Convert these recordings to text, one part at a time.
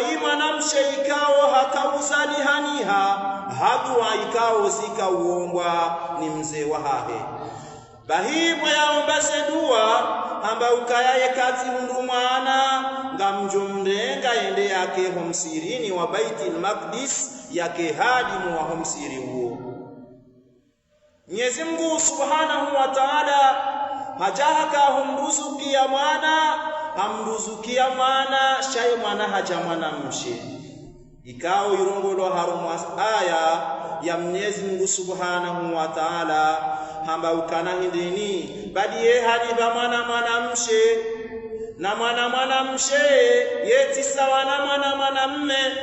Imana msheikao hakauzalihaniha hatua ikao zika uombwa ni mzee wa hahe bahimwe yaombaze dua amba ukayaye kati mundu mwana ngamjomrenga ende yake homsirini wa Baitul Maqdis yake hadimu wa homsiri huo. Mwenyezi Mungu Subhanahu wa Ta'ala hajahaka humruzukia mwana hamruzukia mwana shaye mwana haja mwana mshe ikao irongolo harumwa aya ya Mwenyezi Mungu Subhanahu wa Ta'ala hamba ukana hindini badiye hadiba mwana mshe na mwana mshe yeti sawa na mwana mme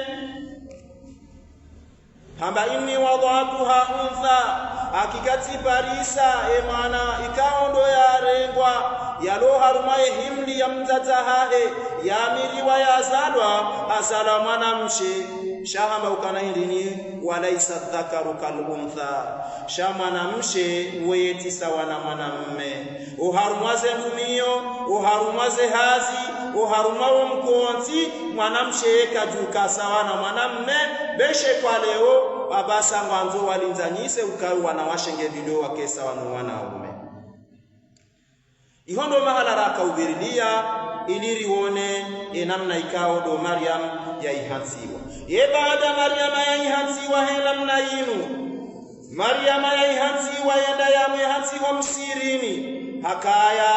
hamba inni wadatuha untha akikati parisa mwana ikaondo ya rengwa yalo harumaye himli ya mtatahae ya miriwa ya zalwa asala mwana mshe shahamba ukana hindini walaisa dhakaru kaluntha shamana mshe weyeti sawa na mwanamume uharumaze mumio uharumaze hazi uharumawo mkonti mwanamshe kajuka sawa na mwanamume beshe kwa leo abasa ngwanzo walinzanyise ukaru wanawashenge video wakesa wanu wanaume ihondo mahala raka ubirilia ilirione namna ikao do Maryam ya ihansiwa baada Maryam ya ihansiwa hela mna yinu Maryam ya ihansiwa yenda ya ihansiwa msirini hakaya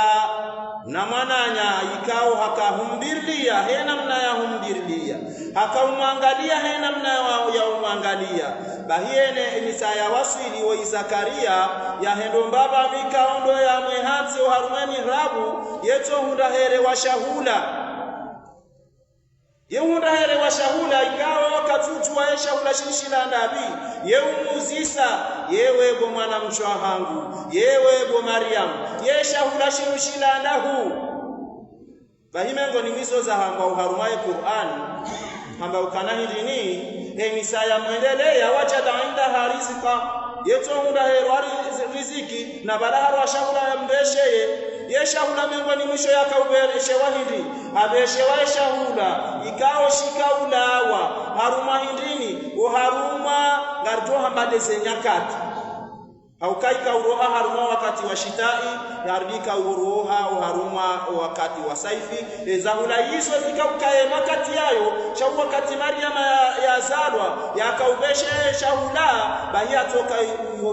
na mwananya ikao hakahumdirlia hena mna ya humdirlia hakaumwangalia hena mna ya umwangalia bahiene inisaya wasili wa Zakaria ya hendo mbaba mikaondo ya mwehansi harumeni rabu yeto hundahere wa shahula yehundahere wa shahula ikao wakatujua ye shahula shishila nabi yeumuzisa yewe bo mwana mchwa hangu yewe bo Maryam ye shahula shishila ndahu bahimengo ni miso za hangwa uharumaye Qur'an hamba ukana hindini misaya mwendelea wajada inda harizika yeto hundahere wa riziki na balaharu wa shahula ya mbesheye ye shahula mengo ni mwisho yaka ubereshe wahindi abeshe wa shahula ikao shika ulawa haruma hindini uharuma garjo hambadeze nyakati haukaika uroha haruma wakati wa shitai yardika uroha uharuma wakati wa saifi ezahula hizo zikaukae makati yayo shawu wakati Maryam ya zalwa yakaubeshe shahula bahia toka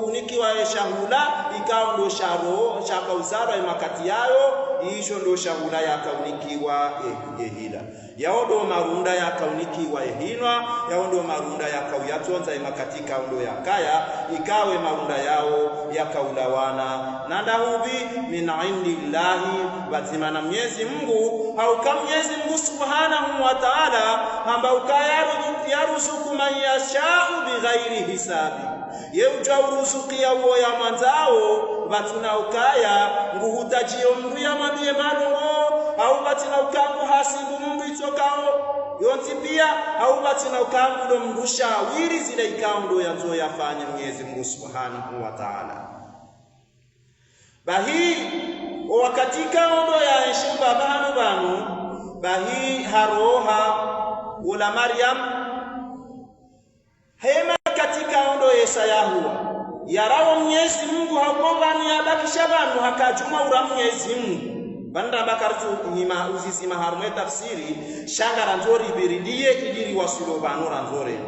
uniki wa shahula ikao ndo sharo shakauzalwa makati yayo hizo ndo shahula yakaunikiwa ehila yao ndo marunda yakaunikiwa ehinwa yao ndo marunda yakauyatonza makatika ndo yakaya ikawe marunda yao yakaulawana nandahubi min indillahi batimana Mwenyezi Mungu au kama Mwenyezi Mungu Subhanahu wa Ta'ala amba ukayaruzuku man yasha'u bighairi hisabi yeuja uruzukia uo ya manzao batina ukaya nguhutajio mru ya mabie malongo au batina ukangu hasibu mungu itokao yonti pia au batina ukangu ndo mrusha wiri zile ikaundo ya nzo yafanya Mwenyezi Mungu Subhanahu wa Ta'ala bahi wakatika ondo ya heshima banu bahi haroha wala Maryam hema katika ondo Yesayahua yarao Mwenyezi Mungu hakonga ni abakisha banu hakajuma ura Mwenyezi Mungu banda bakartu nyima uzisima harumwe tafsiri shangara nzori biridie idiri wasulo banu ranzore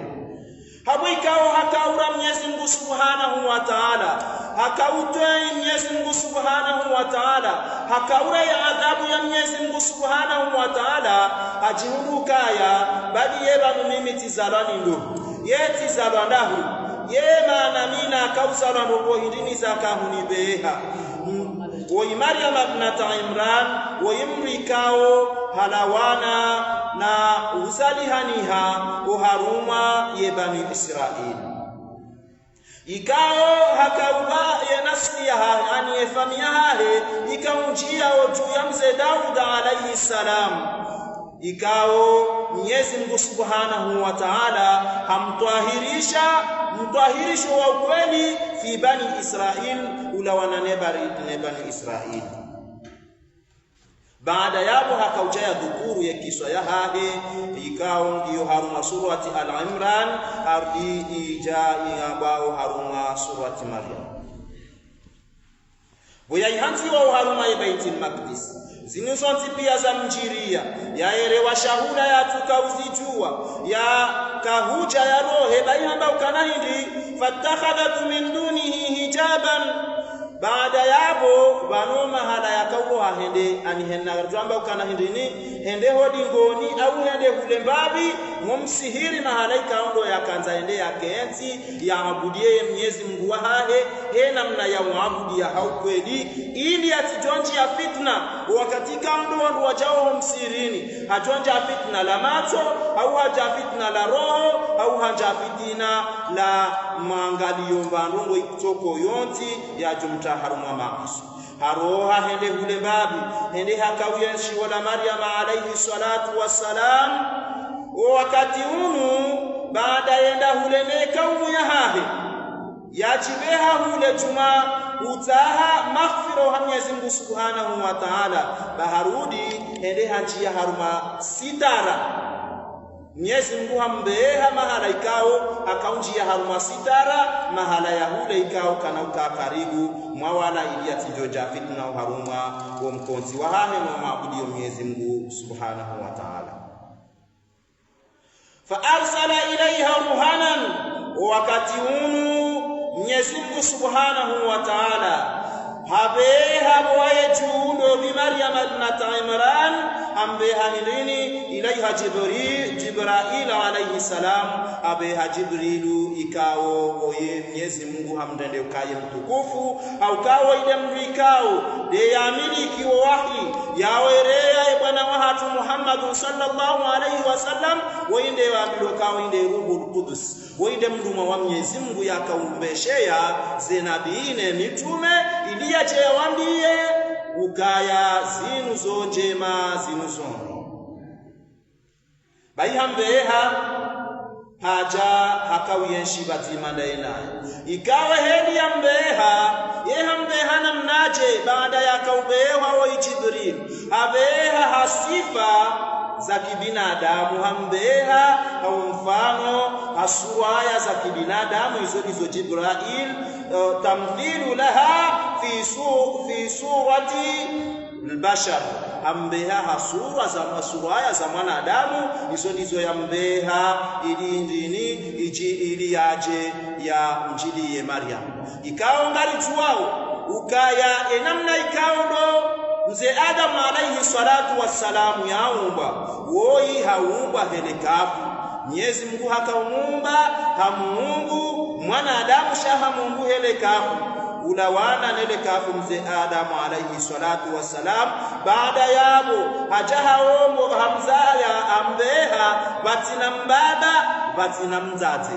hapo ikao hakaura Mwenyezi Mungu Subhanahu wa Ta'ala hakautoi Mwenyezi Mungu Subhanahu wa Ta'ala hakaura ya adhabu ya Mwenyezi Mungu Subhanahu wa Ta'ala ajihurukaya bali yeba mimi tizalani ndo yeti zalandahu yema na mina kausala ndo hindini zakahunibeha wa Maryam ibnat Imran wa imrikao halawana na uzalihaniha uharuma yebani Israeli ikao hakauba ya nasliha ani efamiahe ikaunjia oju ya mzee Daud alayhi salam ikao Mwenyezi Mungu Subhanahu wa Ta'ala mtwahirisho wa ukweli fi bani Israil ula wanane bani Israil baada yapo hakaujaya dhukuru ya kiswa ya hahe ikao ndiyo haruma surati al-Imran ardi ijai ambao haruma surati Maryam boyaihanzi wa haruma ya Baitul Maqdis zinuzonzi pia za mjiria yaelewa shahula ya tukauzijua ya kahuja ya rohe bayamba ukanahindi fatakhadhat min dunihi hijaban baada yabo bano mahala yakauwa hende anihenna rwamba ukanahindi ni hende hodingoni au hende hulembabi mumsihiri mahala ikaondo yakanza hende yakenzi ya mabudie Mwenyezi Mungu wahahe he namna ya muabudia haukweli ili atijonji ya fitna wakati kaundo wandu wajao msirini hajonja fitna la macho au haja fitna la roho au haja fitna la mangalio mbandongo ikutoko yonti ya jumta haruma maasu haroha hende hule babi hende hakawiyenshi wala Maryam alayhi salatu wassalam wakati unu baada yenda hule nekaumu ya hahe yajibeha hule juma utaha maghfiro ha Mwenyezi Mungu Subhanahu wa Ta'ala baharudi hende hanjia haruma sitara Mwenyezi Mungu hambeha mahala ikao akaunjia haruma sitara mahala ya hule ikao kana ukakaribu mwawala ili atijoja fitna haruma wa mkonzi wa hahe na maabudio Mwenyezi Mungu Subhanahu wa Ta'ala fa arsala ilaiha ruhanan wakati unu Mwenyezi Mungu Subhanahu wa Ta'ala habeha wayejundo bi Maryam ibnat Imran ambeha hilini ilaiha Jibril alayhi salam abeha Jibrilu ikao oye Mwenyezi Mungu hamdende ukaye mtukufu au kawa ile mlikao de yamiliki wahi yawerea bwana wahatu Muhammad sallallahu alayhi wasallam wende wamilokao inde Ruhul Qudus wende mduma wa Mwenyezi Mungu yakaumbeshea zenabiine mitume iliache wambie ukaya zinu zonjema zinu zonro baihambeha haja hakawiyenshi batimanda inayo ikawa hedi yambeha yehambeha namnaje baada ya kaubeha wa Jibril abeha hasifa za kibinadamu hambeha au mfano asuraya za kibinadamu hizo Jibril tamthilu laha fi surati albashar ambeha hasura za masuraya za mwanadamu hizo ndizo yambeha ili ndini ili yaje ya mjili Maryam ikao ngali juao ukaya enamna ikao ndo mzee Adam alayhi salatu wassalamu yaumba woi haumba helekafu Mwenyezi Mungu hakaumba hamuungu mwanadamu shaha Mungu helekafu ulawana helekafu mzee Adam alayhi salatu wassalam baada yabo hajahaombo hamzaya ambeha batina mbaba batina mzazi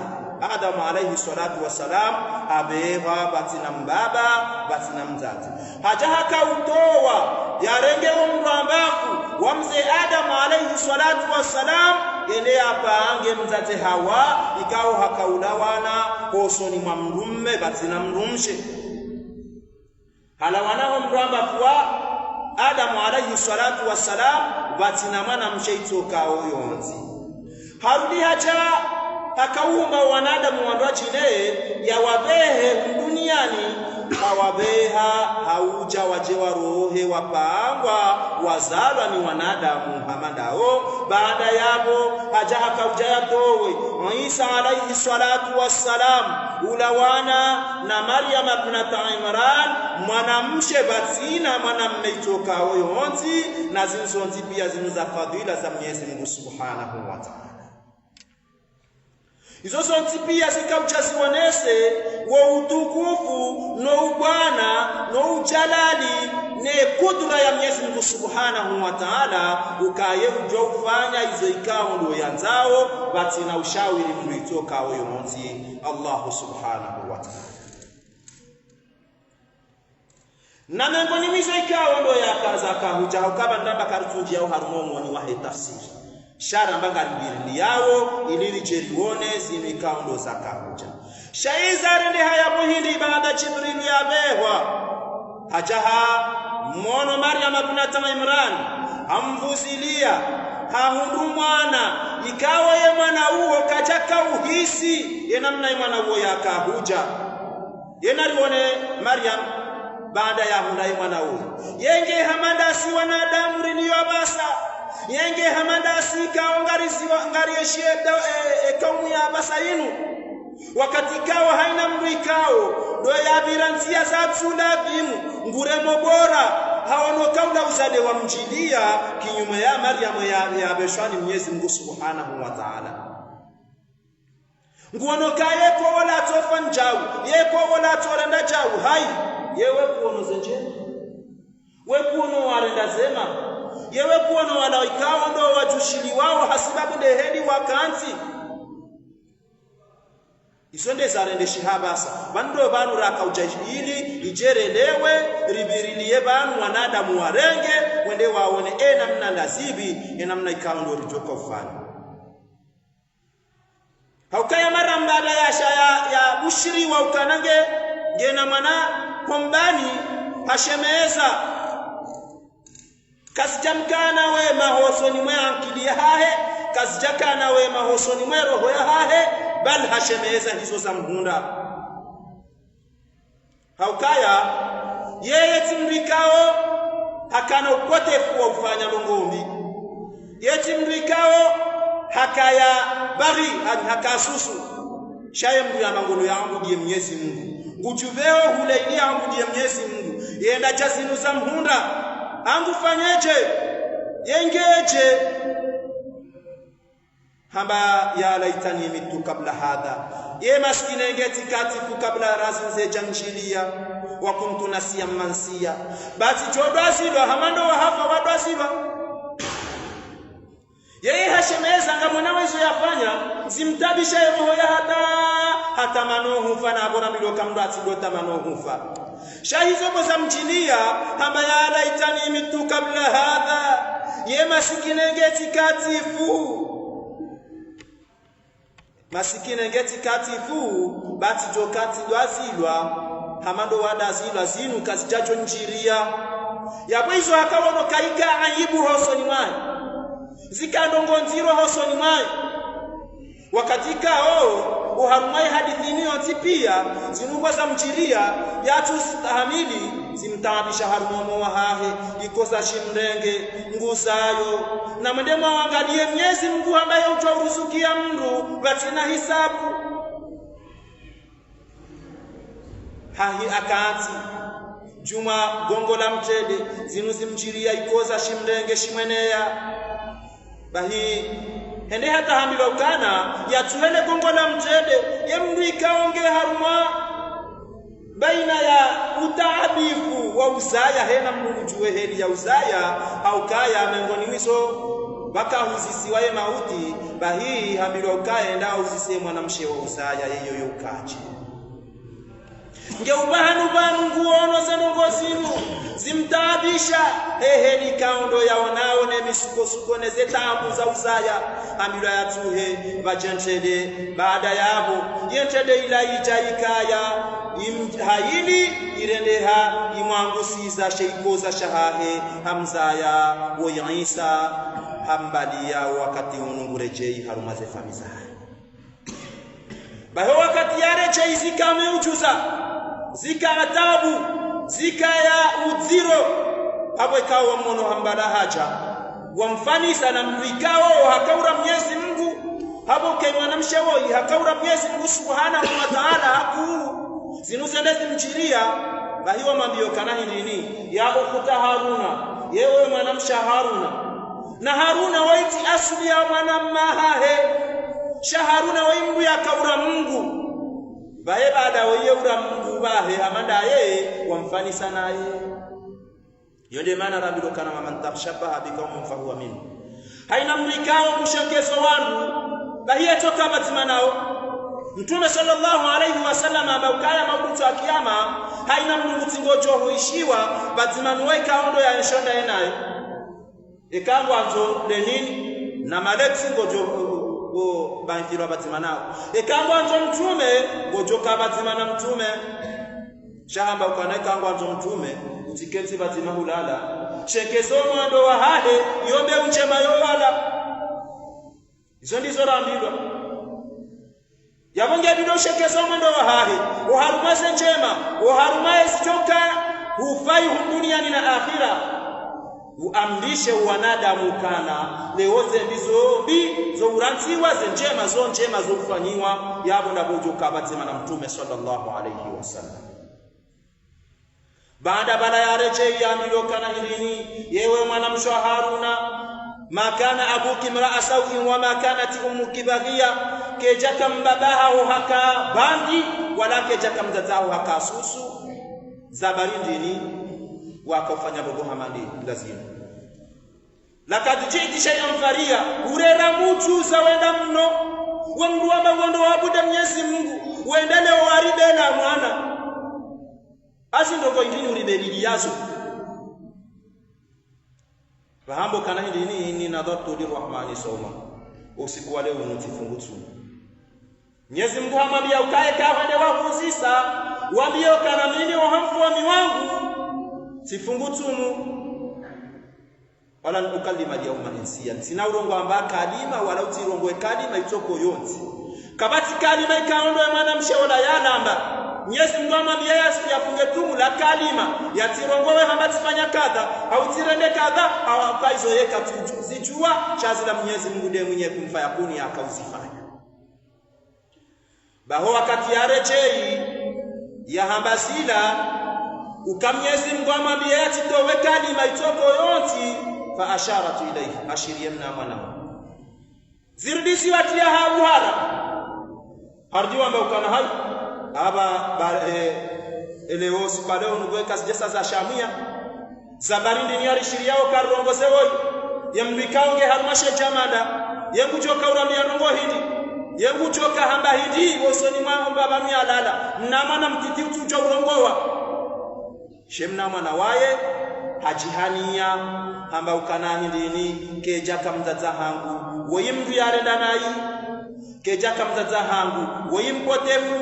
Adam alayhi salatu wassalam abeha batina mbaba batina mzazi hajaha kautoa yarenge umrambaku wa mzee Adam alayhi salatu wassalam ele apange mzazi Hawa ikao hakaulawana hosoni mwa mrumme batina mrumshe halawana umrambaku wa Adam alayhi salatu wassalam batina mwana msheitoka oyonzi harudi haja hakaumba wanadamu wandwachine ya wabehe duniani hawabeha hauja wajewa rohe wapangwa wazalwa ni wanadamu hamadao baada yabo haja hakauja yatowe Isa alayhi salatu wassalam ulawana na Maryam ibnat Imran mwanamshe batina mwanamme itoka oyonzi na zinzonzi pia zinuza fadhila za Mwenyezi Mungu Subhanahu wa Ta'ala hizo zonti pia zikaucha zionese wa utukufu no ubwana no ujalali ne kudura ya Mwenyezi Mungu Subhanahu wa Ta'ala ukaye ujo ufanya hizo ikao ndo yanzao batina ushawiri mtu itoka oyo monzi Allah Subhanahu wa Ta'ala na miongoni mizo ikao ndo yakaza kahuja ukaba ndamba karutunji au harumomo ni wahe tafsiri shara mbanga libiri yao ilili jerione zinu ikaundo za kahuja shaiza rende haya muhindi baada Jibril ya behwa hajaha mwono Maryam binata Imran amvuzilia hahundu mwana ikawa ye mwana uo kachaka uhisi ye namna ye mwana uo yakahuja yena rione Maryam baada ya hunda ye mwana uo yenge hamanda si wanadamu riniyo basa yenge hamanda si kaongarisiwa ngariesheda kaumu ya basa inu wakati kawa haina mndu ikao do ya virantia za tsula bimu nguremo bora haono kaula uzale wa mjilia kinyume ya Maryam ya beshwani Mwenyezi Mungu Subhanahu wa Ta'ala nguono kaye ko wala tofa njau ye ko wala torenda jau hai yewe kuono zenje we kuono warenda zema yewe kuono wala ikao ndo wajushili wao hasibabu dehedi wakanzi isonde zarende shihabasa bando banu raka ujahili lijerelewe ribiriliye banu wanadamu warenge wende waone namna lazibi namna ikaundo rijoka ufani haukaya mara mbada ya bushiri wa ukanange gena mwana kombani hashemeza kasijamkana we mahosoni mwe ankilia hahe kasijaka we mahosoni mwe roho ya hahe bal hashemeza hizo za mhunda haukaya yeye timrikao hakana ukotefu wa ufanya longombi yeye timrikao hakaya bari hakasusu shaye mbu ya mangolo yangu ndiye Mwenyezi Mungu ngujuveo huleili yangu ndiye Mwenyezi Mungu yenda jazinu za mhunda angu fanyeje yengeje hamba ya laitani mitu kabla hadha ye maskine ngeti katifu kabla razinze janjilia wa kuntu nasiya mansiya bati jodwazilo hamando wa hafa wadwazilo yeye hashemeza ngamona wezo yafanya zimtabisha roho ya hata manohu fa na bora miloka mndo atidota manohu fa shahizo boza mjilia hamba ya laitani mitu kabla hadha ye maskine ngeti katifu masikine ngeti katifu bati jokati dwazilwa hamando wadazilwa zinu kazijajo njiria yabwizo akawono kaiga ayibu hosoni mwae zikandongo nziro hosoni mwae wakatika uharumai hadithini yonti pia zinugwa za mjiria yatu zitahamili zimtabisha harumomo wa hahe ikoza shimrenge nguzayo na mwendemo wangalie Mwenyezi Mungu ambaye uruzukia mndu batina hisabu hahi akati juma gongo la mtede zinu zimjiria ikoza shimrenge shimwenea bahi hende hata hamilo kana yatuhele gongo la mtede yemndu ikaonge haruma baina ya utaabifu wa uzaya hena mnujue heli ya uzaya haukaya mengoni wiso baka huzisiwa ye mauti bahi hamilo ukaenda uzise mwanamshe wa uzaya yeyo yukaje nge ubahanu banu nguono zenongozinu zimtaabisha heli kaundo ya wanao ne misuko ne zetamu za uzaya hamilo yatuhe bajenchede baada yabo yentede ila ijaikaya imhaili irendeha imwangusiza sheikoza shahahe hamzaya wa Isa hambalia wakati unungurejei harumaze famiza baho wakati yarejei zikame ujuza zika atabu zika ya uziro hapo ikawa mmono hambala haja wamfanisa na mlikao hakaura Mwenyezi Mungu hapo kemwana mshewoi hakaura Mwenyezi Mungu Subhanahu wa Ta'ala haku zinuzendezi mchiria bahiwa mambio kana nini ya ukuta Haruna yewe mwanamsha Haruna na Haruna waiti asli ya mwanamahahe shaharuna waimbu ya kaura Mungu bae baada wayeura Mungu bahe amanda yeye wamfanisa naye yonde maana rabilo kana man tashabaha biqawmin fahuwa min haina mlikao kushokezo wangu bahiya toka batimanao Mtume sallallahu alayhi wasallam abaukaya mabutu akiyama haina mnunguti ngojo huishiwa batimanu weka ondo ya nshonda yenayo ekangwa nzo denini na malexi ngojo go banjiro batimanao ekangwa nzo mtume ngojo ka batimana mtume shamba ukaneka ngwanzo mtume utikenzi bazima hulala shekezo mwando wa hale yombe unchema yowala izo ndizo rambilwa yabonge bido shekezo mwando wa hale uharumaze njema uharumaye sitoka hufai duniani na akhira uamrishe wanadamu kana leoze ndizo mbi zo urantiwa njema zo kufanyiwa yabo ndabojoka bazima na mtume sallallahu alayhi wasallam. Baada bala ya rejei ya milokana hilini yewe mwanamsho Haruna makana abuki mraa sawin wa makanati ummuki baghiya kejaka mbabaha haka bandi wala kejaka mzazahu haka susu zabarindini wakafanya rogo hamandi lazima lakad jiti shay'an faria urera mutu za wenda mno wamruwa magondo wabuda Mwenyezi Mungu uendele waribe na mwana asi ndogo ingini uribelili yazo bahambo kana hili ni nadhatu lirrahmani sawma usiku wa leo unutifungutu Mwenyezi Mungu hamwambia ukae kawende wahuzisa waambie kana mimi wahamfu wa miwangu sifungutumu wala ukallima yawma insiya sina urongo ambaka kalima wala utirongo kalima itoko yonti kabati kalima ikaondoe mwana msheola yalamba Mwenyezi Mungu amwambia yafunge tumu la kalima yatirongowe hambatifanya kadha au tirende kadha au akaizoeka zijua chazi la Mwenyezi Mungu ndiye mwenye kumfanya kuni akauzifanya baho wakati ya rejei ya hambasila ukamnyezi Mungu amwambia yatitowe kalima itoko yonti fa asharatu ilayhi ashiriyamna mwana zirdisi watia habuhara hardiwa ambao kana hai aba eleo sipaleo nugweka sijasa za shamia zabarindi ni alishiriao karongoze woi yambikaonge harmashe jamada yenguchoka uramia rongo hidi yenguchoka hamba hidi wosoni mwa baba mialala mnamana mtiti utucho urongowa shemna mwana waye hajihania hamba ukana hindini kejaka mzaza hangu woyimdu yarenda nayi kejaka mzaza hangu woyimpotefu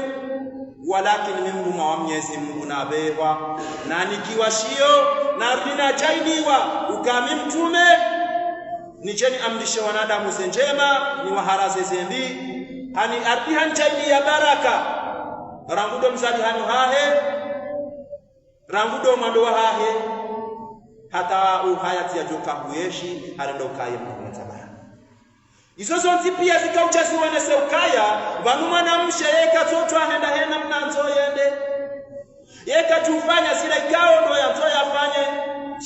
walakini mimi wa Mwenyezi Mungu nabewa na nikiwashio na rudina jainiwa ukami mtume nicheni amrishe wanadamu zenjema ni waharaze zembi hani ardihan jaini ya baraka rangudo mzali hanu hahe rangudo mando hahe hata uhayati ya joka huyeshi harendo kaye Mungu tabara izo zonzi pia zikauchazi wanese ukaya vanuma na mshe yeka toto ahenda hena mnanzo yende yeka tufanya zile ikao ndo ya mzo yafanye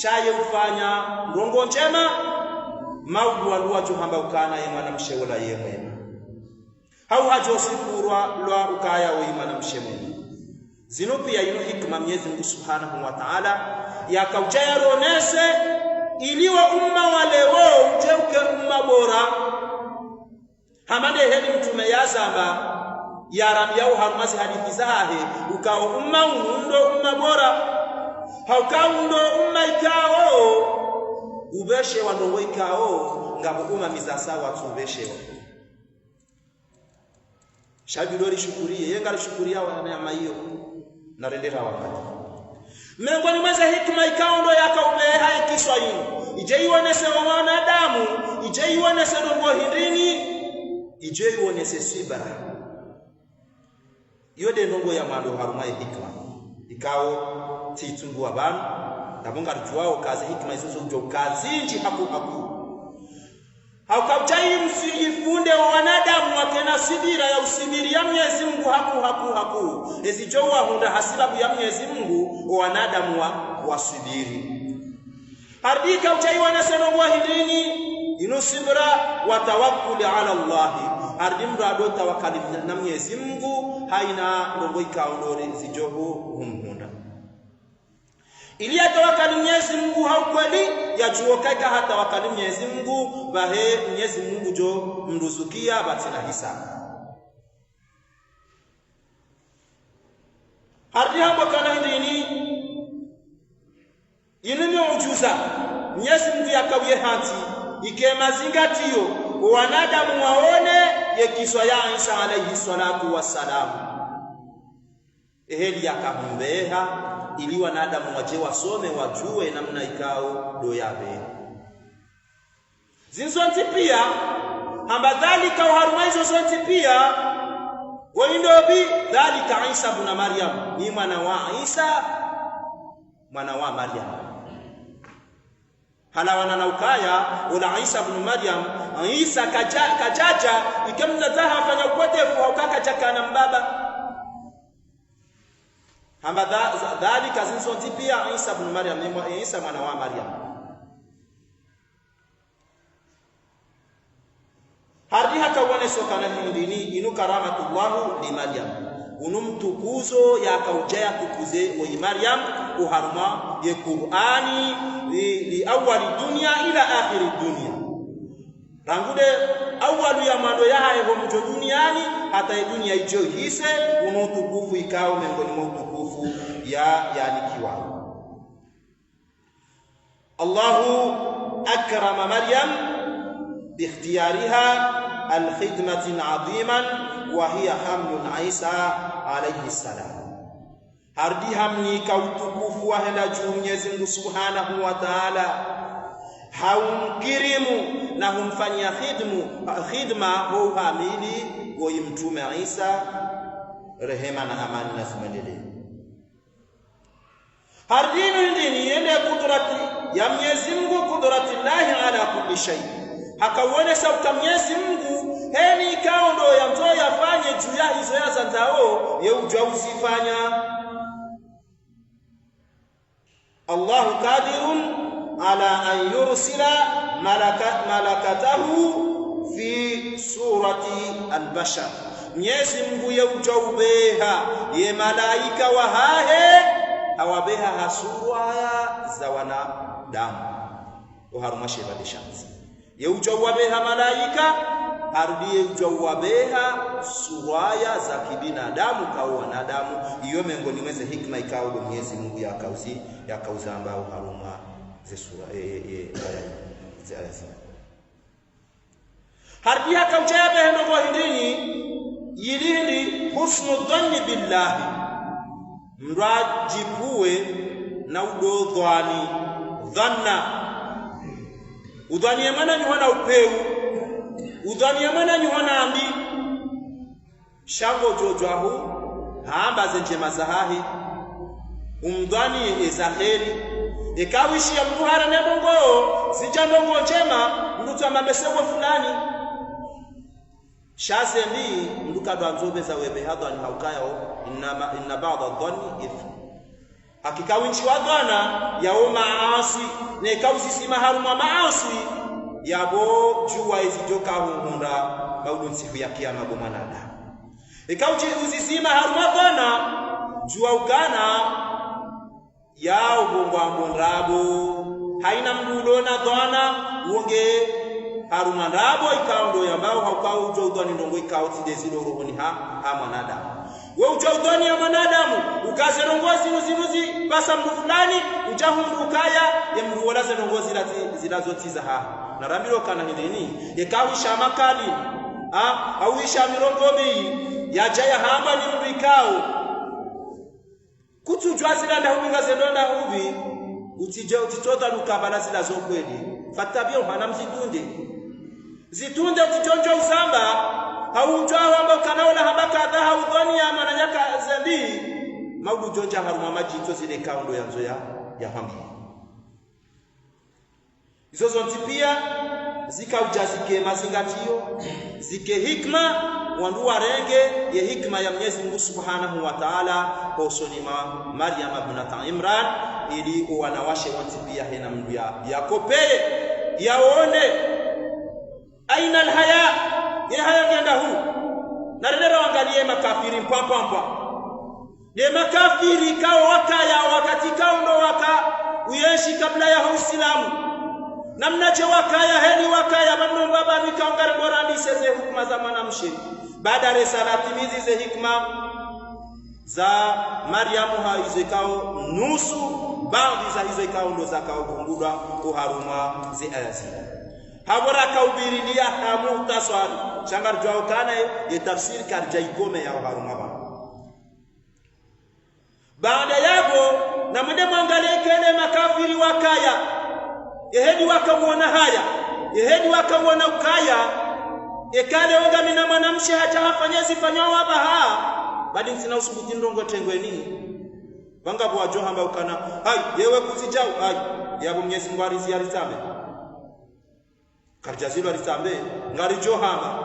shaye ufanya rongo njema maudu walua tuhamba ukana ye mwana mshe wala ye mwema hau hajo sikurwa lwa ukaya we mwana mshe mwema zino pia ino hikma Mwenyezi Mungu Subhanahu wa Ta'ala yakaujaya ronese iliwa umma wale wao ujeuke umma bora hamade heli mtume yazamba yaram yao harumazi hadithi zahe ukao umma undo umma bora haukao undo umma ikao ubeshe wandongo ikao ngabo umma mizasa watu ubeshe shabidori shukurie yenga lishukuria wana hiyo na rendera wakati miongoni mwa hikma ikao ndo yakaubeha ikiswahili ije iwonese wanadamu ije iwonese ndongo hindini ije iwonese sibara yode ndongo ya mando haruma hikma ikao titungu abantu ndabonga rujwao kazi hikma izo zo kazi nji haku haukauchai msijifunde wa wanadamu wakena sibira ya usibiri ya Mwenyezi Mungu haku ezijowa hunda hasibabu ya Mwenyezi Mungu wa wanadamu wasibiri hardika uchai wanasenongo hindini inusibra wa tawakkul ala Allah ardimdo ado tawakkali na Mwenyezi Mungu haina rongo ikaondore zijoho humhunda ili atawakali Mwenyezi Mungu haukweli yajuo kaika hata wakali Mwenyezi Mungu bahe Mwenyezi Mungu jo mruzukia batina hisabu hadi hapo kana hindini inumi ujuza Mwenyezi Mungu yakawie hati ikema zingatio wanadamu waone yekiswa ya Isa alayhi salatu wassalam eheli yakambeha ili wanadamu waje wasome wajue namna ikao do yabe zinzonti pia hamba dhalika uharuma hizo zonti pia waindobi dhalika Isa ibn Maryam ni mwana wa Isa mwana wa Maryam hala wana ukaya wala Isa ibn Maryam Isa kajaja ikamna dhaha fanya upotefu haukaka chaka na mbaba hamba dhalika zinzonti pia Isa ibn Maryam ni Isa mwana wa Maryam hardi hakawane sokana hindini inu karamatullahu li Maryam unumtukuzo yakaujaya tukuze wa Maryam uharma ye Qur'ani li awwali dunya ila akhiri dunya rangude awwalu ya mando ya hayo mjo duniani hata dunia ijo hise unutukufu ikao miongoni mwa utukufu yanikiwa Allahu akrama Maryam باختيارها الخدمة عظيما وهي حمل عيسى عليه السلام هردي همني كوتكوف وهلا Mwenyezi Mungu Subhanahu wa Ta'ala haumkirimu na humfanyia khidma ho hamili wa mtume Isa rehema na amani na zimendelee hardini ndini yende kudrati ya Mwenyezi Mungu kudrati Allahi ala kulli shay hakauone sauta Mwenyezi Mungu heni ikao ndo ya mtoa yafanye juu ya hizo ya zantao ye ujua usifanya Allahu qadirun ala an yursila malakatahu fi surati al-bashar Mwenyezi Mungu ye ujua ubeha ye malaika wa hahe awabeha hasura za wanadamu uharumashe badishanzi ye ujawabeha malaika arudie ujawabeha suraya za kibinadamu kao wanadamu iyo miongoni mweze hikma ikao Mwenyezi Mungu yakauza ambao haruma ze sura hardia kaujabe ndo hindini yilindi husnu dhanni billahi mrajipue na udodhani dhanna udhania mana nyuhana upeu udhania mana nyuhana ambi shango jojoahu hamba zenjema zahahi umdhani ezaheri ekawishi ya mduhara nebongo zijandongo njema mdutu amamesewe fulani shazembi mdukadwa nzobeza webe hadhani haukayao inna ba'da dhanni ithm hakika winchi wa dwana yao maasi ne kauzi sima haruma maasi yabo juwa izijoka hunda baudu siku ya kiyama bo manada ikauji uzisima haruma dwana juwa ugana yao bongo ambondrabo haina mdulo na dwana uonge haruma ndabo ikaundo yambao haukao ujo udwani ndongo ikao tidezilo rohoni ha manada we uja udwani ya manadamu ukazerongozi nuzinuzi basa mdu fulani ujahumrukaya ya mruola zerongozi zinazotiza ha na ramiro kana hindini yekawisha makali awisha mirongomi yajaya hamba ni mbikao kutujwa zilanda hubinga zendona hubi utitota lukabala zilazokweli fatabia hana mzitunde zitunde utijonjo usamba haujao ambao kanaola habaka dha haudhani ya mananyaka zambi maudu jonja haruma majito zile kaundo yanzo ya hambi hizo zonti pia zikaujazike mazingatio zike hikma wandu warenge ye hikma ya Mwenyezi Mungu Subhanahu wa Ta'ala kwa usonima Maryam ibn Imran ili wanawashe wanti pia hena mdu yakopele yaone aina alhaya ye haya ngenda huu na leo angalie makafiri mpapampa ye makafiri kao wakaya wakati kao ndo waka uyeshi kabla ya Uislamu namnache wakaya heni wakaya bamno baba nikaongara borandi seze hukma za mwanamshi baada risalati mizi ze hikma za Maryam haizekao nusu baadhi za hizo ikao ndo zakao kungudwa kuharuma zi ayati habora kaubirilia hamuhtasar changar jao kana ye tafsir karja ikome ya haruma ba baada yapo na mwende mwangalie kele makafiri wakaya ehedi wakamuona haya ehedi wakamuona ukaya ekale onga mina mwanamshe hata hafanya zifanywa wabaha badi nsina usubuti ndongo tengweni wanga bwa johamba ukana hai yewe kuzijau hai yabo Mwenyezi Mungu alizialitambe karjazilo alitambe ngari johamba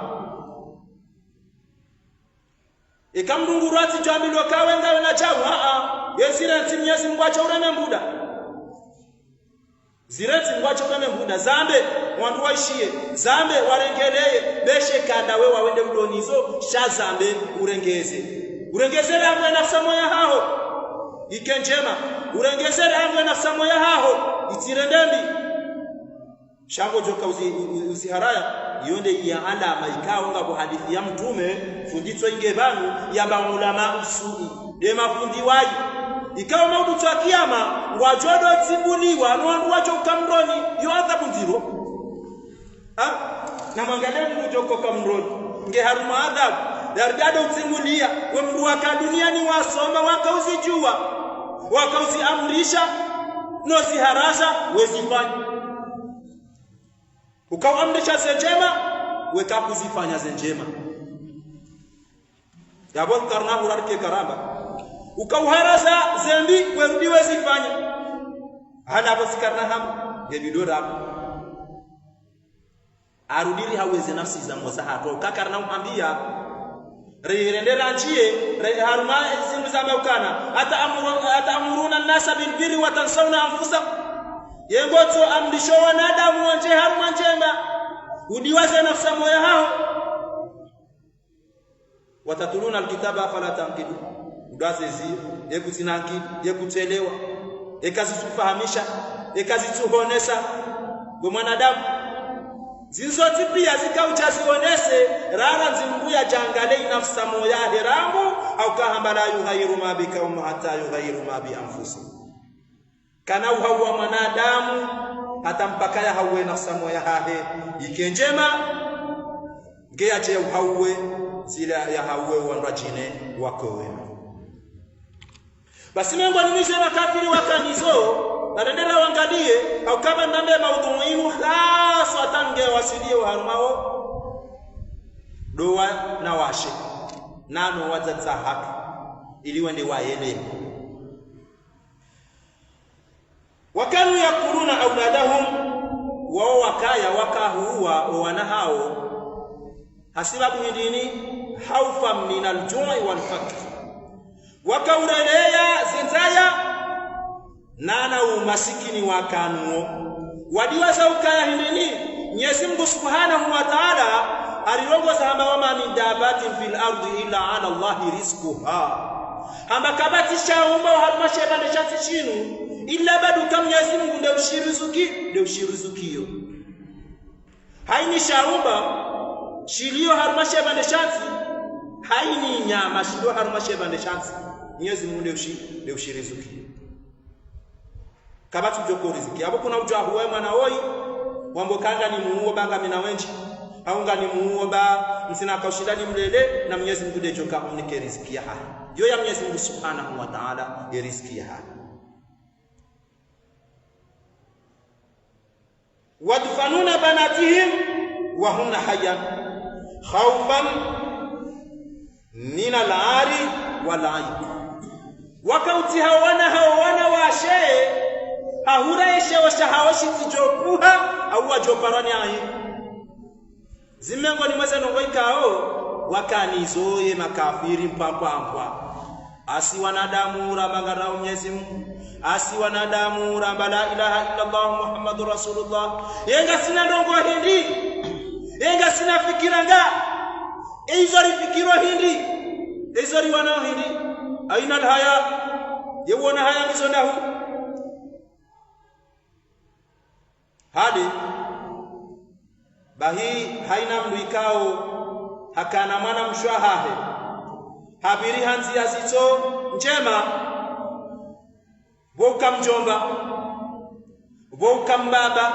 ikamdungurati jamilo kawe ngawe na chawa yezira Mwenyezi Mungu acha ureme mbuda zireti ngwacho ureme mbuda zambe wandu waishie zambe warengeleye beshe kanda we wawende udonizo sha zambe urengezele amwe nafsa moya hao ikenjema urengezele amwe nafsa moya hao itirendembi shango joka usiharaya yonde ya alama ikawa ngabo hadithi ya mtume funditso ingebanu ya maulama usui de mafundi wayi ikawa maudu twa kiyama ngwajodo tsibuliwa nwandu wacho kamroni yo adhabu ndiro na mwangalie mujoko kamroni nge haruma adhabu dargado tsimulia we mdu wa duniani wasoma wakauzijua wakauziamrisha no ziharasha wezifanya ukaamrisha zenjema weka kuzifanya zenjema yabo karna hurarike karamba ukauharasa zembi werudi wezifanya hana basikarna ham yebidora arudiri haweze nafsi za mwaza hato kakarna umambia reherendera njie haruma zimu za maukana atamuruna an-nasa bil birri wa tansawna anfusakum yengoto amrisho wanadamu wanje haruma njema udiwaze nafsa moya hao watatuluna alkitaba fala tanqidu udazezi yekuzinanki yekutelewa ekazitufahamisha ekazituhonesha we mwanadamu zinzoti pia zikauchazionese rara nzimbuya jangale nafsa moya heramu au kahamba la yughayyiru ma bikaum hatta yughayyiru ma bi anfusihim kana uhawa mwanadamu hata mpaka ya hawe nafsa moya hahe ikenjema ngeache uhawe zile ya hawe wandwa jine wako wewe basi Mungu nimishe makafiri wakanizo barendera wangalie au kama ndambe maudhuinu hasa tange wasilie uharumao doa na washe nano wazatsa haki ili wende waele wakanu yakuluna auladahum wao wakaya wakahuwa wana hao hasibabu hidini haufa min aljui wal fakr wakaurelea zinzaya nana umasikini wakanuo wadiwaza ukaya hidini Mwenyezi Mungu Subhanahu wa Ta'ala alirongoza hamba wama min dabatin fil ardi illa ala Allahi rizquha hamba kabatisha umba halmasheba ndeshati chinu illa badu kam Mwenyezi Mungu ndio ushiruzukio haini shaumba shilio halmasheba ndeshati haini nyama shilio halmasheba ndeshati Mwenyezi Mungu ndio ushiruzukio kabatu joko riziki abo kuna ujahu wewe mwana oi wambo kanga ni muo banga mina wenji aunga ni muo ba msina kaushidani mlele na Mwenyezi Mungu ndio joka unike riziki ya haya yo ya Mwenyezi Mungu Subhanahu wa Ta'ala ya riziki ya haya wadfanuna banatihim wa hum hayyan khawfan min al-ari wal aib wakauti hawana washe hahuraishe washahawashi tijokuha au wajoparani ahi zimengo ni mweza nongoikao wakanizoye makafiri mpampwa asi wanadamu rabangara Mwenyezi Mungu asi wanadamu rabala ilaha illa Allah Muhammadur Rasulullah yenga sina ndongo hindi yenga sina fikira nga izori fikiro hindi izori wana hindi aina haya yewona haya ngizondahu hadi bahi haina mduikao hakana mwana mshwahahe habiri hanzi yazito njema boka mjomba boka mbaba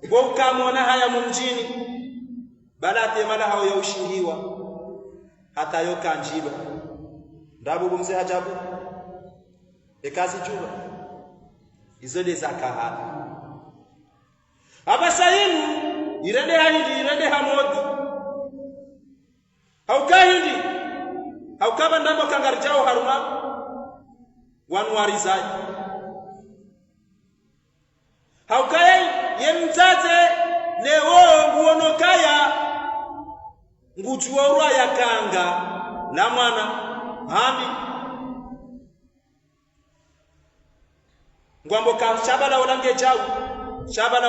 boka mwana haya mumjini balate mala hao ya ushingiwa hata yoka njiba ndabu bumse hajabu ekazi jua izo de zakaha abasayin irende hahindi irende hamodi haukahindi haukaba ndambo kangarjao haruma wanwarizai haukai yemtate leo nguonokaya nguchuorwa yakanga na mwana hami ngwambo ka shabala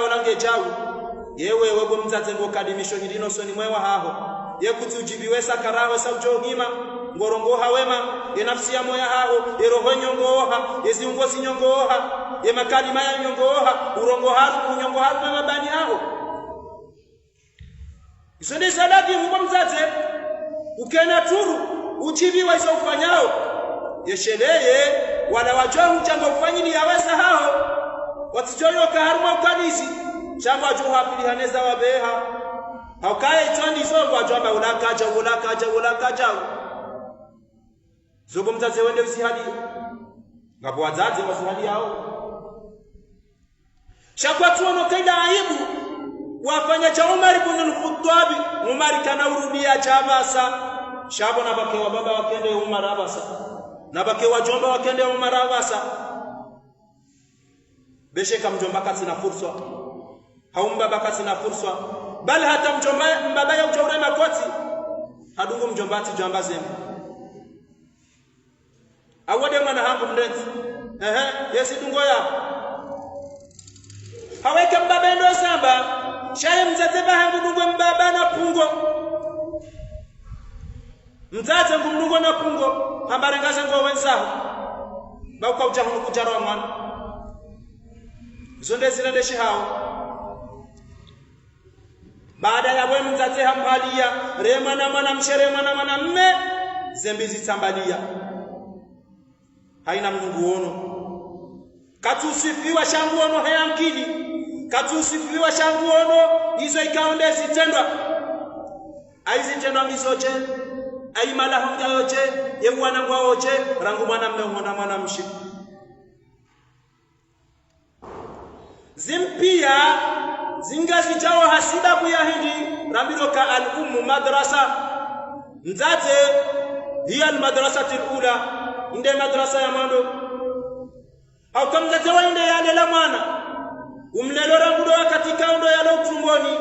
olange chau yewe webo mtate ngokadimisho hilino soni mwewa haho yekutujibiwe sakarawe saujohima ngorongoha wema enafsi ya moya haho eroho nyongoha eziungo sinyongoha emakadima ya nyongoha urongoha kunyongoha mabani haho isonde salati mko mtate ukena turu uchibiwa iso ufanyao yesheleye wala wajohu chango ufanyini yawesa hao watijoyo kaharuma ukanizi chango wajohu hapili haneza wabeha haukaye itondi zongo wajohamba ulakaja zogo mtate wende usihadi ngapo wazazi wasihadi hao shakwa tuono kaida aibu wafanya cha Umar ibn al-Khattab Umar kana urudia chabasa shabo na bake wa baba wakende Umar abasa na bake wa jomba wakende Umar abasa besheka mjomba kati na fursa haumba bakati na fursa bali hata mjomba mbaba ya uchaure makoti hadungu mjombati jamba zemu awode mwana hangu mndeti yesi dungo ya haweke mbaba ndo samba shaye mzate bahangu dungo mbaba na pungo mzate ngumdungo na pungo hambarengaze ngo wenzaho bauka ujahunu kujarwa mwana zonde zilendeshi hao baada ya wewe mzate hampalia rema na mwana msherema na mwana mme zembi zitambalia haina mnunguono katusifiwa shanguono hayamkini katusifiwa shanguono hizo ikaonde zitendwa aizitendwa mizoje aimala honga yote yewana ngwa yote rangu mwana mme mwana mshi zimpia zingazi chao hasida kuyahidi rambiroka al-ummu madrasa mzate hiya al-madrasati al-ula inde madrasa ya mando au kamzate wainde yale la mwana umlelo rangudo katika ndo yalo tumboni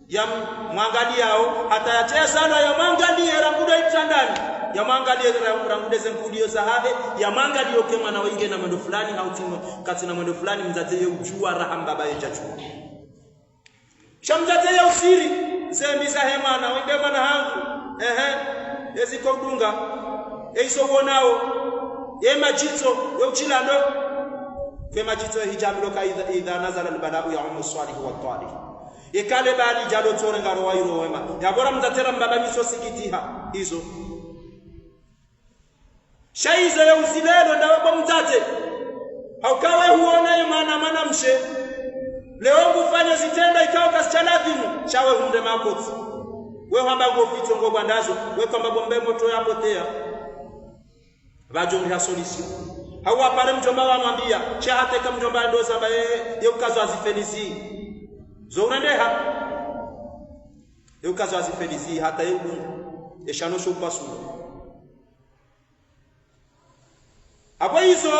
ya mwangaliao hata yache sana ya mwangalie rangudo itandani ya mwangalie rangudo zenkudio sahahe ya mwangalie ke mwana wainge na mwendo fulani au timo kati na mwendo fulani mzate ye ujua raham baba yechachu shamzate ya usiri zembi za hema na wende mwana hangu eziko dunga eiso wonao ye majito yo uchilando fe majito hijabu ka idha nazala albala'u ya salih wa talih ikale bali jalo tore ngaro wairo wema yabora mzatera mbaba miso sikitiha hizo shaizo ya uzilelo ndawe mzate haukawe huona maana mshe leo kufanya zitenda ikao kasichaladhimu shawe hunde makoti wewe hamba ngofito ngobwandazo wewe kwamba bombe moto yapotea bajongi ha solution hawa pale mjomba wamwambia chahate kama mjomba ndo samba yeye ukazo azifelizi zo unandeha yeye ukazo azifelizi hata yeye eshanosho upasu hapo hizo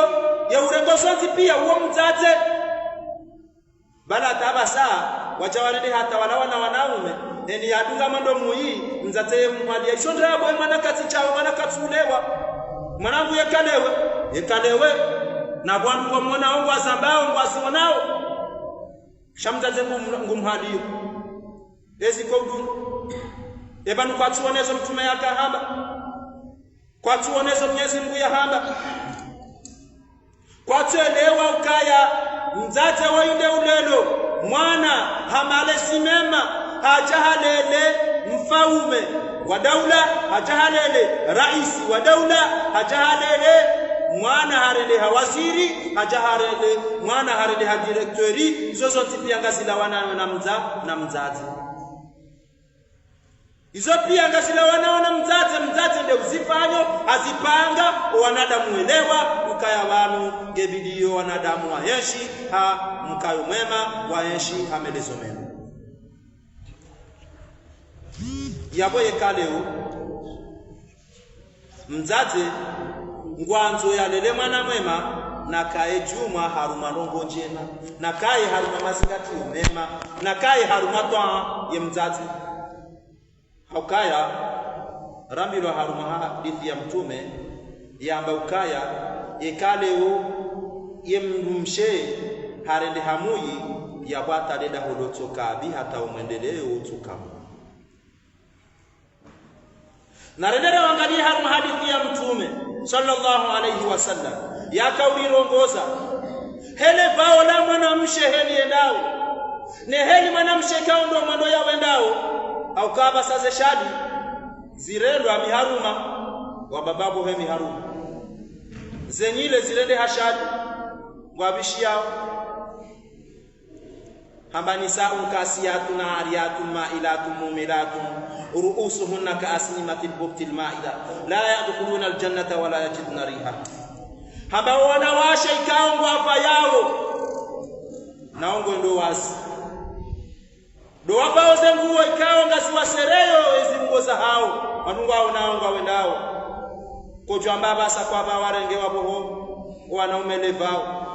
ya urengosozi pia uo mtate bala tabasa wachawanende hata walawana wanaume eni yadunga mando muyi mzate mwali ishondra abo mwana kati chao mwana katulewa mwanangu yekalewe na bwana kwa mwana wangu azambao ngwasi wanao shamzaze ngumhadio eziko du ebanu kwa tuonezo mtume yaka hamba kwa tuonezo Mwenyezi Mungu ya hamba kwa tuelewa ukaya mzate wainde ulelo mwana hamale simema hajahalele mfaume wa daula hajahalele raisi wa daula hajahalele mwana harele hawaziri hajahalele mwana harele hadirektori zozo tipia ngazi la wana na mzazi Izo pia ngazila wanaona mzazi ndio uzifanyo azipanga wanadamu elewa ukaya wanu ngebidio wanadamu wayeshi ha mkayo mwema wayeshi hamelezo mema yaboye kaleo mzazi ngwanzo yalele mwana mwema na kae juma haruma rongo njema na kae haruma mazingati mema na kae haruma toa ye mzazi haukaya rambilo haruma hadithi ya mtume yamba ukaya ekaleo ye mshe harende hamuyi yabata leda holotoka bi hata umwendeleo utukamu na rendera wangalia haruma hadithi ya mtume sallallahu alayhi wasallam ya kauli rongoza hele bao la mwanamshe heli endao ne heli mwanamshe kao ndo mwendo ya wendao au kaba saze shadi zirendo amiharuma wa bababu he miharuma zenyile zirende hashadi ngwabishi yao hambani sa'un kasiyatun ariyatun ma'ilatun mumilatun ru'usuhunna ka'asnimatil buktil ma'ida la yadkhuluna aljannata wa la yajiduna riha hamba wanawasha ikao ngwapa yao naongo ndo wazi do wapao zenguo ikao ngasiwa sereyo ezinguo za hao wanungu hao naongo wendao kujwa mbaba sakwaba warenge waboho wanaume levao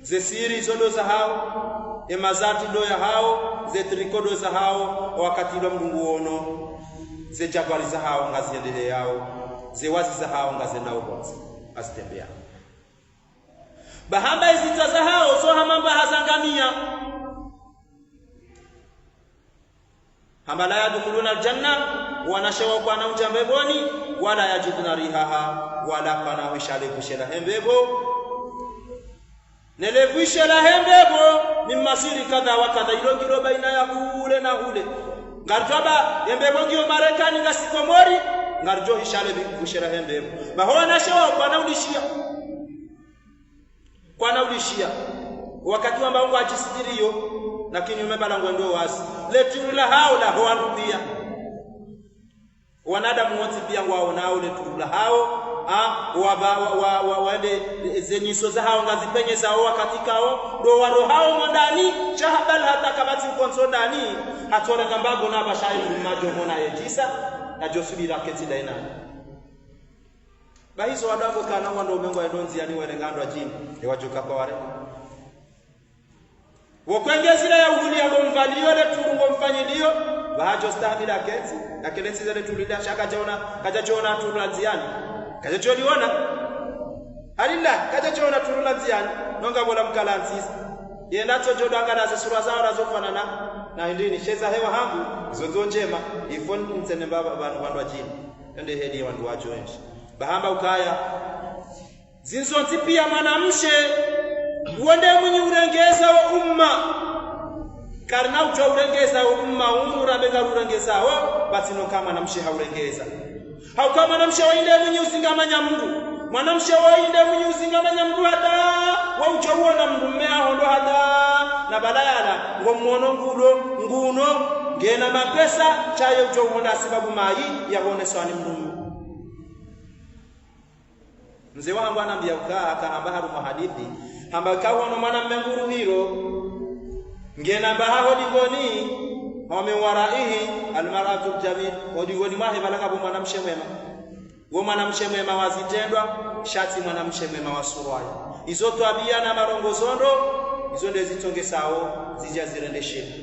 zesiri zodo za hao emazati do ya hao zetrikodo za hao wakati ndo mdungu ono zejagwari za hao ngaziendele yao zewazi za hao ngazenda ukonzi azitembea bahamba izita za hao so hamamba hazangamia hamba la yadkhuluna aljanna wanashawa kwa na ujambeboni wala yajiduna rihaha wala kana wishale kushela hembebo nelevisha la hembebo mimasiri kadha wa kadha ilongiro baina ya hule na hule ngartoba hembebo ngio Marekani ngasikomori ngarjo hishale kushela hembebo baho nashawa kwa na ulishia wakati ambao ngo ajisidirio na kinyume balango ndo wazi letula hao la hoandia wanadamu wote pia wao nao letula hao wale zenyiso za hao ngazipenye zao wakati kao ndo waro hao mondani chahabal hata kabati konso ndani atore ngambago na bashai majo mona yejisa na josubira keti daina bahizo wadago kana wando mengo endonzi yani werengando ajini ewajoka kwa wale wokwengezira ya uhuli abo mvalio le turungo mfanyilio bahajo stamina keti na kelesi zile tulida shaka jona tulanziani kaja joliona alilla kaja jona tulanziani nonga bola mkalanzi yenacho jodo ngana sura zao razofanana na ndini sheza hewa hangu zozo njema ifon mtene baba bandu ajini ende hedi wandu wajoenshi bahamba ukaya zinzonzi pia mwanamshe uende mwenye urengeza wa umma karna ujo urengeza wa umma umura bega urengeza wa basi no kama mwanamshe haurengeza hau kama mwanamshe waende mwenye uzingamanya mndu mwanamshe waende mwenye uzingamanya mndu hata wa ujo uona mndu mmea hondo hata na badala ngomuono nguno ngena mapesa chayo ujo uona sababu mai yaone swani mndu mzee wangu anambia ukaa akaamba haruma hadithi hamba kawa no mwana mmenguru hiro ngena baho digoni home waraihi almaratu jamil odigoni mahe balaka bo mwanamshe mwema go mwanamshe mwema wazitendwa shati mwanamshe mwema wasurwai izo twabia na marongozondo izo ndio zitonge sao zijazirendeshe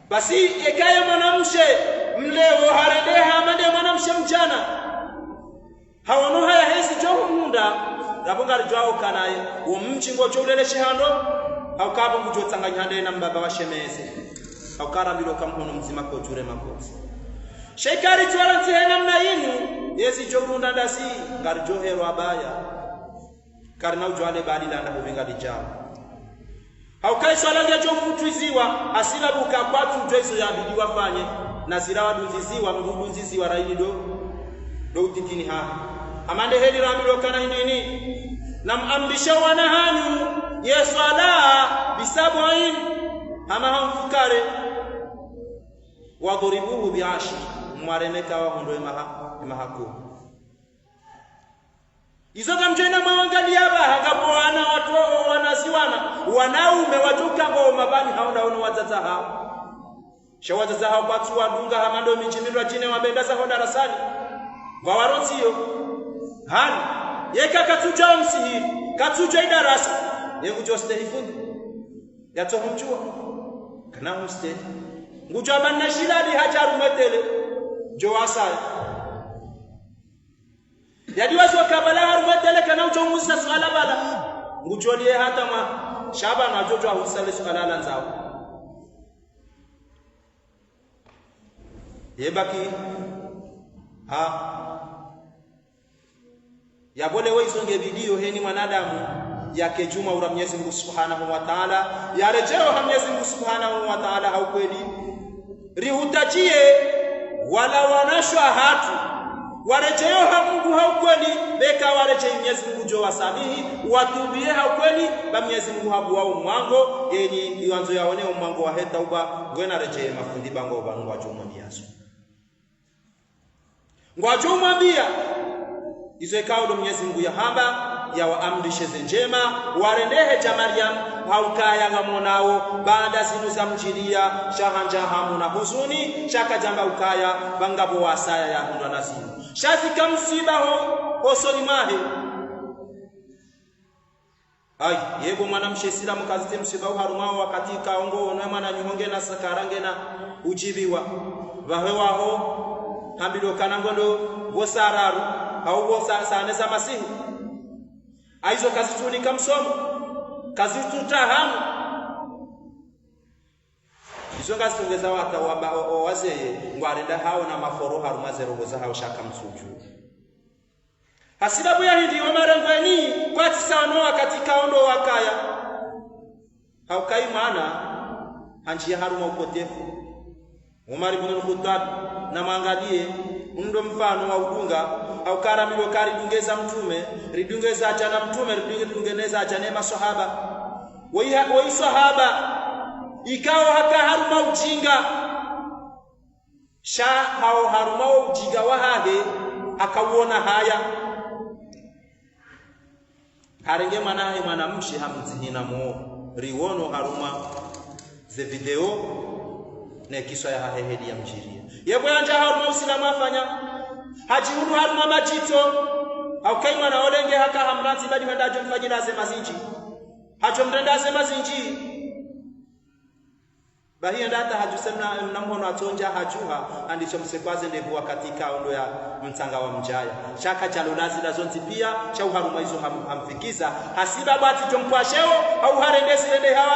basi ekaye mwanamshe mleo harendeha mande mwanamshe mchana hawono haya hesi joho munda rabonga rjwao kanaye umchingo chouleleshe hando haukabo mujotanganya hande na mbaba wa shemeze haukara bilo kamhono mzima ko jure makoti sheikari twalanti namna yinu yesi jogunda ndasi ngarjo hero abaya karna ujwale bali landa hovinga dijao haukai swala ya jofutwiziwa asila buka kwatu twezo ya bidi wafanye na zirawa dunziziwa mdudunziziwa raini do utitini ha amande heli ramilo kana hinini nam amrisha wanahanu yeswala bisabuin ama hamfukare wadhuribuhu bi'ashir mwaremeka wa hondo mahaku izo kamjena mawangalia bahanga bwana watu wanaziwana wanaume watuka ngoma bani haona ono wazaza hao shawazaza hao batu wadunga hamando michimilwa jine wabenda za honda rasani wa waronsiyo hani yeka katuja msihiri katuja idarasa yengu joste hifundi yato humchua kana humste ngujwa manna shiladi hajaru metele jo asaya yadi wazo kabala haru metele kana ucho musa swala bala ngujolie hata ma shaba na jojo ahusale swala lanzao yebaki yabole weisonge video heni mwanadamu yake juma ura Mwenyezi Mungu Subhanahu wa Ta'ala yarejeo ha Mwenyezi Mungu Subhanahu wa Ta'ala haukweli rihutajie wala wanashwa hatu warejeo ha Mungu haukweli beka wareje Mwenyezi Mungu jo wasamihi watubie haukweli ba Mwenyezi Mungu habu wao mwango yeni iwanzo yaone mwango wa heta uba ngwena reje mafundi bango bangu wa juma ndiaso ngwajo mwambia izo ikao do Mwenyezi Mungu ya hamba ya waamrishe njema warendehe cha Maryam haukaya ngamonao baada zinu za mjiria shahanja hamu na huzuni shaka jamba ukaya bangabo wasaya ya hundwa nazimu shafika msiba hosoni mahe ai yebo mwanamshe sila mukazite msiba harumao wakati kaongo na mwana nyonge na sakarange na ujibiwa bahewaho hambilo kanangondo bosararu au bosaneza masihi aizo kazitunika msomo kazitutahamu izo kazitongeza wata wazeye ngwarenda hao na maforo harumaze rogoza hao shaka msuju hasibabu ya hindi omarengweni kwa tisano katika ondo wakaya haukai maana hanjia haruma upotefu Umar ibn al-Khattab na mangalie ndo mfano wa udunga au karamilo kari dungeza mtume ridungeza achana mtume ridungeneza achane maswahaba wai sahaba ikawa haka haruma ujinga sha hao haruma ujinga wahahe akauona haya harenge mwanahe mwanamshi hamzihina mo riwono haruma ze video na kiswa ya hahedi ya mjiria yebo yanja haruma usilamu afanya hajihudu haruma majito au kaima na olenge haka hamranzi badi wendajo mfajira asema zinji hajo mrenda asema zinji bahia ndata hajusemna mnamono atonja hajuha andisho msekwaze ndevu katika ondo ya mtanga wa mjaya shaka chalolazi la zonti pia cha uharuma hizo hamfikiza hasiba bati jompwasheo au harendesi rende hawa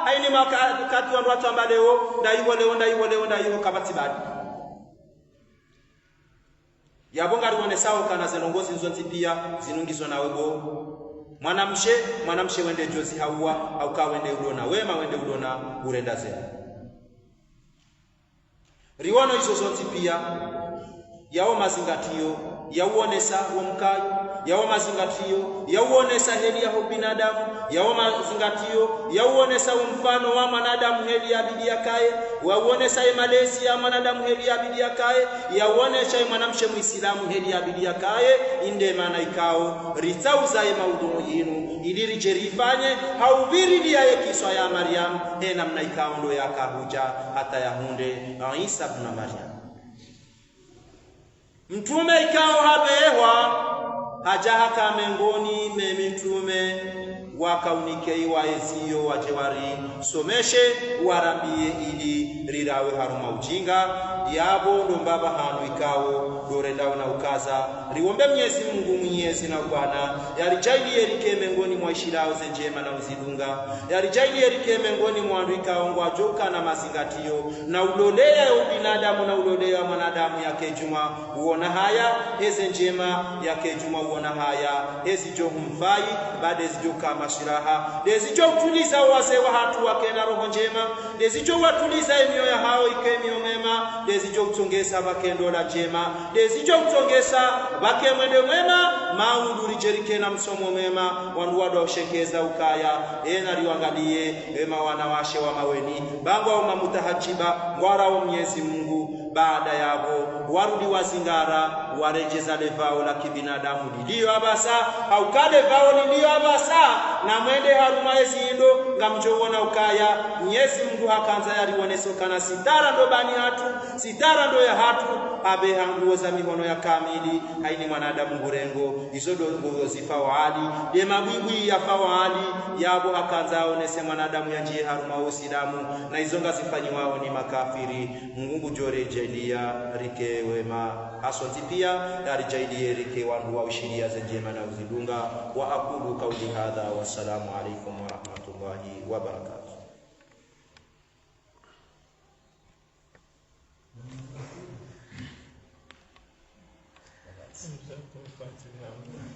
haini makati wa watu ambaleo ndaiwo kabati badi yabonga ruone sawa kana zenongozi zonti pia zinungizwa na webo mwanamshe wende jozi hawa au ka wende udona wema wende udona urenda zenu riwono hizo zonti pia yao mazingatio yauonesa womkayo yao mazingatio yauonesa heli ya binadamu yao mazingatio yauonesa mfano wa mwanadamu heli ya bidii yake wauonesa malezi ya mwanadamu heli ya bidii yake yauonesha mwanamshe muislamu heli ya bidii yake inde maana ikao ritauza maudhu yinu ili rijerifanye haubiri dia kiswa ya Maryam tena mna ikao ndo yakahuja hata yahunde Isa ibn Maryam mtume ikao habewa hajaha kamengoni memitume wakaunike waezio wajewari someshe warambie ili rirawe haruma ujinga yabo ndo mbaba hanu ikao dorendao na ukaza riwombe Mwenyezi Mungu mwenyezi na Bwana yarijaili erike mengoni mwa ishirao zenjema na uzidunga yarijaili erike mengoni mwa ikao ngwajoka na mazingatio na ulolea ubinadamu na ulolea mwanadamu yake juma uona haya heze njema yake juma uona haya hezi jo humfai baada zijo kama masiraha dezicho utuliza wazee wa hatu wake na roho njema dezicho watuliza mioyo hao ike mioyo mema dezicho utongesa bakendo la jema dezicho utongesa bake mwende mwema mauduri jerike na msomo mema wandu wado shekeza ukaya ena liwangalie wema wanawashe wa maweni bango wa mamutahajiba ngwara wa Mwenyezi Mungu baada yabo warudi wazingara warejeza levao la kibinadamu lilio abasa au kale vao lilio abasa na mwende haruma ezindo ngamjowona ukaya Mwenyezi Mungu hakanza yaliwonesokana sitara ndo bani hatu sitara ndo ya hatu abe hanguo za mihono ya kamili haini mwanadamu ngurengo izo ndo zifawali de mabwibwi ya fawali yabo hakanza onese mwanadamu yanjie haruma usilamu na izo ngazifanyiwao ni makafiri Mungu jorejailia rike wema asonti pia yarijailie rike wandu wa ushiria za jema na uzidunga wa aqulu qawli hadha wassalamu alaykum wa rahmatullahi wa barakatuh. Thank you.